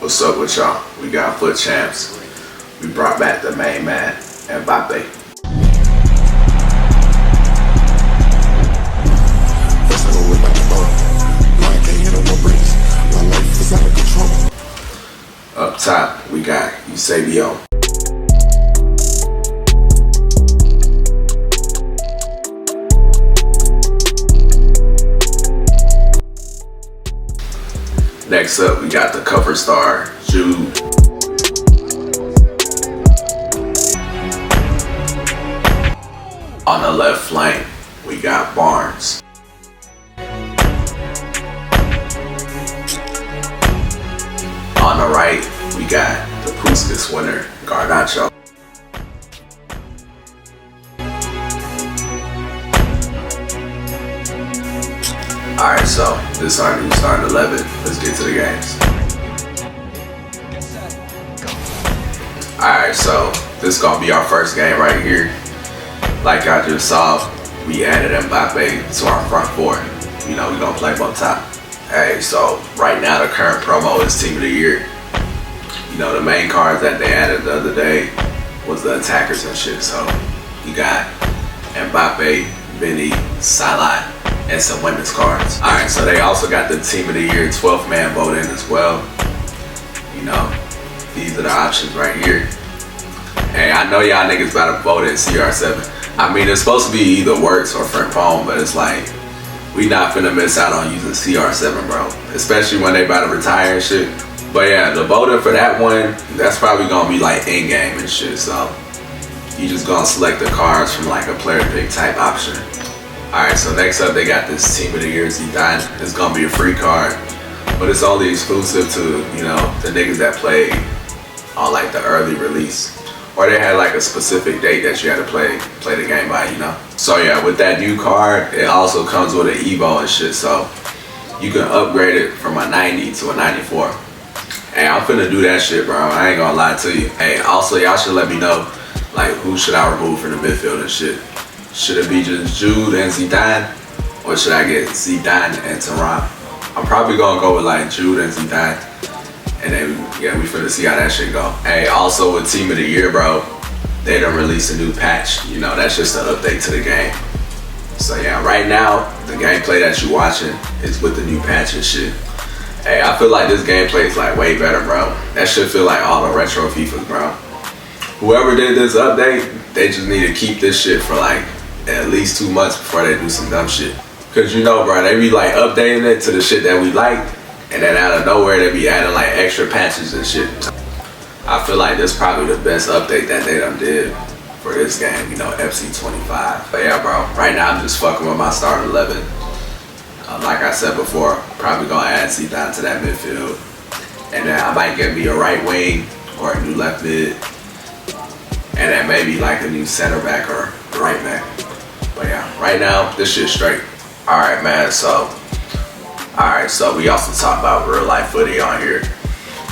What's up with y'all? We got Fut Champs. We brought back the main man, Mbappe. Up top, we got Eusebio. Next up, we got the cover star, Jude. On the left flank, we got Barnes. On the right, we got the Puskas winner, Garnacho. Alright, so this is our new starting 11. Let's get to the games. Alright, so this is gonna be our first game right here. Like I just saw, we added Mbappe to our front four. You know, we're gonna play both top. Hey, so right now the current promo is Team of the Year. You know, the main cards that they added the other day was the attackers and shit. So you got Mbappe, Vinny, Salah, and some women's cards. Alright, so they also got the Team of the Year 12th man vote in as well. You know, these are the options right here. Hey, I know y'all niggas about to vote in CR7. I mean, it's supposed to be either Works or Frimpong, but it's like, we not finna miss out on using CR7, bro. Especially when they about to retire and shit. But yeah, the voting for that one, that's probably gonna be like in-game and shit, so you just gonna select the cards from like a player pick type option. Alright, so next up they got this Team of the Year Zidane. It's gonna be a free card, but it's only exclusive to, you know, the niggas that played on like the early release. Or they had like a specific date that you had to play the game by, you know. So yeah, with that new card, it also comes with an Evo and shit, so you can upgrade it from a 90 to a 94. Hey, I'm finna do that shit, bro. I ain't gonna lie to you. Hey, also y'all should let me know, like, who should I remove from the midfield and shit. Should it be just Jude and Zidane, or should I get Zidane and Thuram? I'm probably gonna go with like Jude and Zidane, and then yeah, we finna see how that shit go. Hey, also with Team of the Year, bro, they done released a new patch. You know, that's just an update to the game. So yeah, right now the gameplay that you're watching is with the new patch and shit. Hey, I feel like this gameplay is like way better, bro. That shit feel like all the retro FIFAs, bro. Whoever did this update, they just need to keep this shit for like at least 2 months before they do some dumb shit. Cause you know, bro, they be like updating it to the shit that we like, and then out of nowhere they be adding like extra patches and shit. I feel like this is probably the best update that they done did for this game, you know, FC 25. But yeah, bro, right now I'm just fucking with my starting 11. Like I said before, probably gonna add Zidane to that midfield, and then I might get me a right wing or a new left mid, and then maybe like a new center back or right back. But yeah, right now this shit's straight. Alright, man, so we also talk about real life footy on here.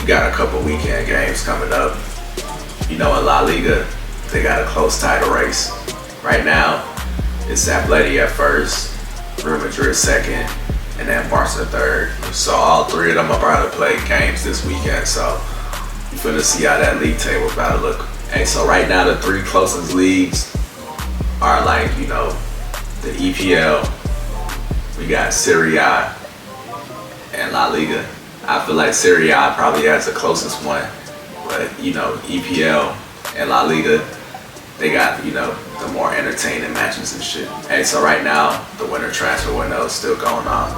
We got a couple weekend games coming up. You know, in La Liga, they got a close title race. Right now, it's Atleti at first, Real Madrid second, and then Barca third. So all three of them are about to play games this weekend, so you finna see how that league table about to look. Hey, so right now the three closest leagues are like, you know, the EPL, we got Serie A, and La Liga. I feel like Serie A probably has the closest one, but you know, EPL and La Liga, they got, you know, the more entertaining matches and shit. Hey, so right now the winter transfer window is still going on.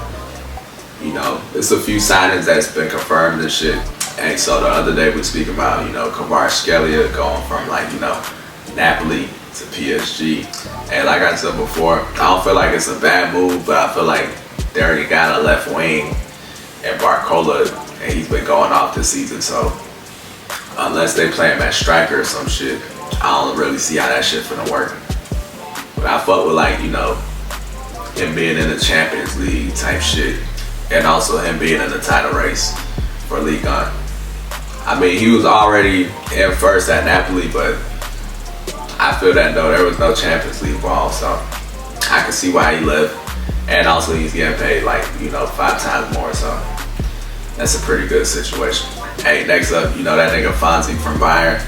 You know, there's a few signings that's been confirmed and shit. And so the other day we speak about, you know, Kvaratskhelia going from like, you know, Napoli to PSG. And like I said before, I don't feel like it's a bad move, but I feel like they already got a left wing and Barcola, and he's been going off this season. So unless they play him at striker or some shit, I don't really see how that shit finna work. But I fuck with, like, you know, him being in the Champions League type shit, and also him being in the title race for Ligue 1. I mean, he was already in first at Napoli, but I feel that though there was no Champions League ball, so I can see why he left. And also he's getting paid like, you know, 5 times more, so that's a pretty good situation. Hey, next up, you know that nigga Fonzie from Bayern.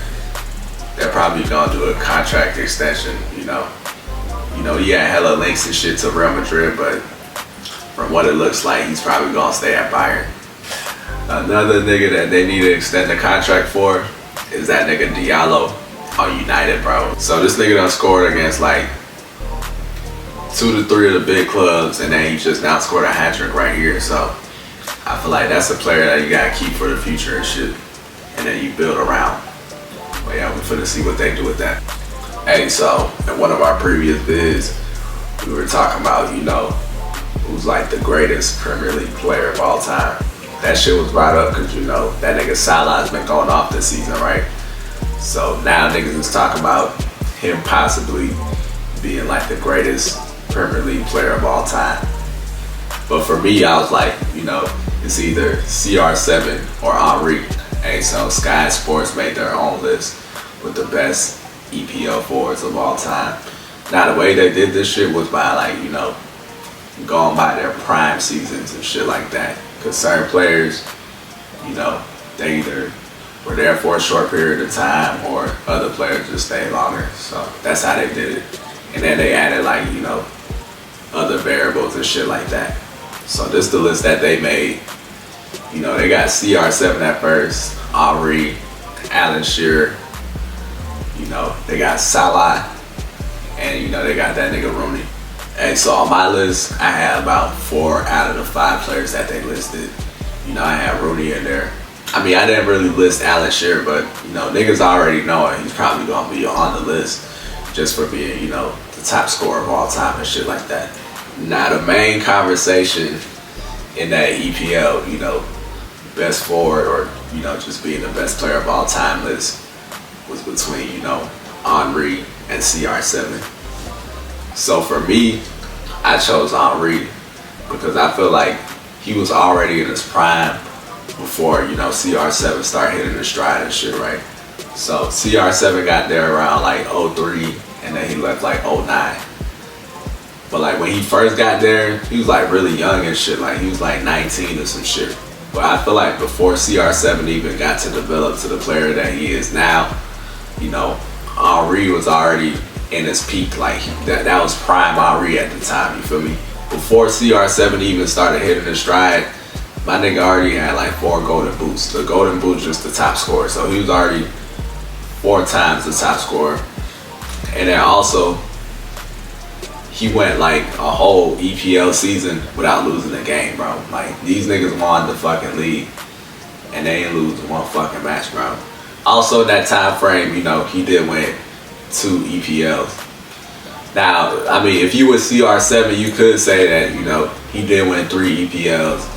They're probably gonna do a contract extension, you know. He had hella links and shit to Real Madrid, but from what it looks like, he's probably gonna stay at Bayern. Another nigga that they need to extend the contract for is that nigga Diallo on United, bro. So this nigga done scored against like 2 to 3 of the big clubs, and then he just now scored a hat-trick right here. So I feel like that's a player that you gotta keep for the future and shit, and then you build around. But yeah, we're finna see what they do with that. Hey, so in one of our previous vids, we were talking about, you know, who's like the greatest Premier League player of all time. That shit was brought up because, you know, that nigga Salah's been going off this season, right? So now niggas is talking about him possibly being like the greatest Premier League player of all time. But for me, I was like, you know, it's either CR7 or Henry. Hey, so Sky Sports made their own list with the best EPL forwards of all time. Now the way they did this shit was by like, you know, going by their prime seasons and shit like that. Because certain players, you know, they either were there for a short period of time or other players just stayed longer. So that's how they did it. And then they added like, you know, other variables and shit like that. So this is the list that they made. You know, they got CR7 at first, Henry, Alan Shearer. You know, they got Salah, and you know, they got that nigga Rooney. And so on my list, I had about 4 out of the 5 players that they listed. You know, I had Rooney in there. I mean, I didn't really list Alan Shearer, but you know, niggas already know it. He's probably gonna be on the list just for being, you know, the top scorer of all time and shit like that. Now the main conversation in that EPL, you know, best forward or, you know, just being the best player of all time list was between, you know, Henry and CR7. So for me, I chose Henry because I feel like he was already in his prime before, you know, CR7 started hitting his stride and shit, right? So CR7 got there around like 03, and then he left like 09. But like when he first got there, he was like really young and shit. Like he was like 19 or some shit. But I feel like before CR7 even got to develop to the player that he is now, you know, Henry was already in his peak. Like that was prime Henry at the time, you feel me? Before CR7 even started hitting his stride, my nigga already had like 4 golden boots. The golden boot's just the top scorer. So he was already 4 times the top scorer. And then also, he went like a whole EPL season without losing a game, bro. Like these niggas won the fucking league and they ain't lose one fucking match, bro. Also in that time frame, you know, he did win 2 EPLs. Now, I mean, if you were CR7, you could say that, you know, he did win 3 EPLs.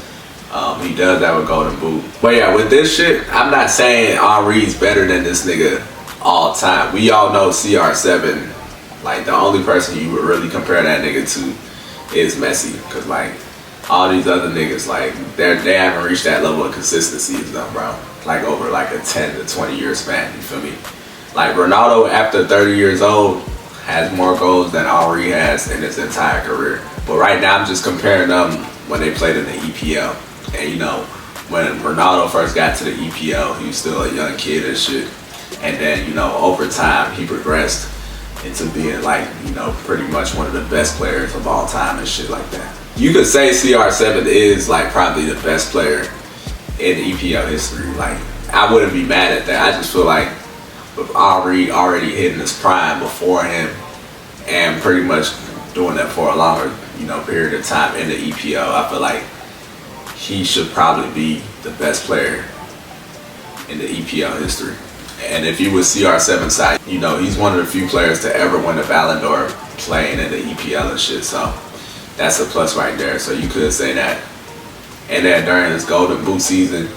He does have a golden boot. But yeah, with this shit, I'm not saying Henry's better than this nigga all time. We all know CR7, like the only person you would really compare that nigga to is Messi. Cause like all these other niggas, like they haven't reached that level of consistency as them, bro. Like over like a 10 to 20 year span, you feel me? Like Ronaldo after 30 years old has more goals than Henry has in his entire career. But right now I'm just comparing them when they played in the EPL. And you know, when Ronaldo first got to the EPL, he was still a young kid and shit. And then, you know, over time he progressed into being like, you know, pretty much one of the best players of all time and shit like that. You could say CR7 is like probably the best player in EPL history. Like, I wouldn't be mad at that. I just feel like with Henry already hitting his prime before him and pretty much doing that for a longer, you know, period of time in the EPL, I feel like he should probably be the best player in the EPL history. And if you was CR7 side, you know, he's one of the few players to ever win a Ballon d'Or playing in the EPL and shit. So that's a plus right there. So you could say that. And then during his golden boot season,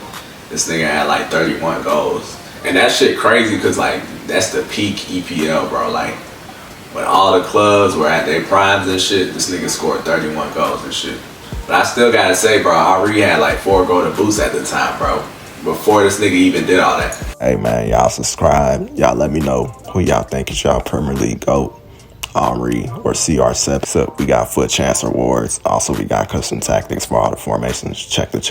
this nigga had like 31 goals. And that shit crazy because like that's the peak EPL, bro. Like when all the clubs were at their primes and shit, this nigga scored 31 goals and shit. But I still gotta say, bro, Henry had like 4 golden boots at the time, bro. Before this nigga even did all that. Hey man, y'all subscribe. Y'all let me know who y'all think is y'all Premier League GOAT, Henry or CR7. So we got Fut Champs rewards. Also, we got custom tactics for all the formations. Check the channel.